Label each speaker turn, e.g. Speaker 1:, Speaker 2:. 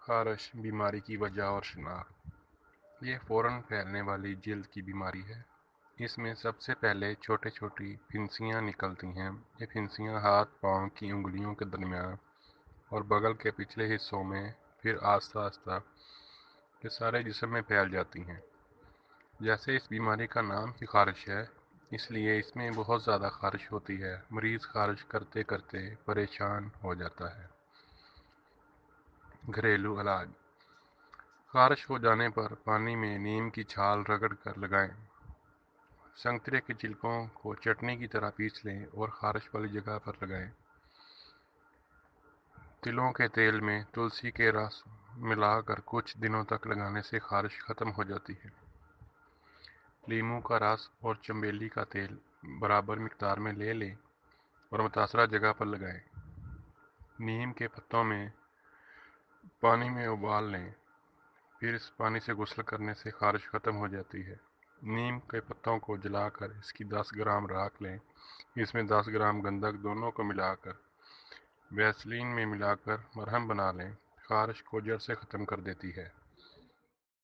Speaker 1: خارش بیماری کی وجہ اور شناخت۔ یہ فوراً پھیلنے والی جلد کی بیماری ہے۔ اس میں سب سے پہلے چھوٹی چھوٹی پھنسیاں نکلتی ہیں۔ یہ پھنسیاں ہاتھ پاؤں کی انگلیوں کے درمیان اور بغل کے پچھلے حصوں میں، پھر آہستہ آہستہ یہ سارے جسم میں پھیل جاتی ہیں۔ جیسے اس بیماری کا نام ہی خارش ہے، اس لیے اس میں بہت زیادہ خارش ہوتی ہے۔ مریض خارش کرتے کرتے پریشان ہو جاتا ہے۔ گھریلو علاج۔ خارش ہو جانے پر پانی میں نیم کی چھال رگڑ کر لگائیں۔ سنگترے کے چھلکوں کو چٹنی کی طرح پیس لیں اور خارش والی جگہ پر لگائیں۔ تلوں کے تیل میں تلسی کے رس ملا کر کچھ دنوں تک لگانے سے خارش ختم ہو جاتی ہے۔ لیموں کا رس اور چنبیلی کا تیل برابر مقدار میں لے لیں اور متاثرہ جگہ پر لگائیں۔ نیم کے پتوں میں پانی میں ابال لیں، پھر اس پانی سے غسل کرنے سے خارش ختم ہو جاتی ہے۔ نیم کے پتوں کو جلا کر اس کی 10 گرام راکھ لیں۔ اس میں 10 گرام گندھک دونوں کو ملا کر ویسلین میں ملا کر مرہم بنا لیں۔ خارش کو جڑ سے ختم کر دیتی ہے۔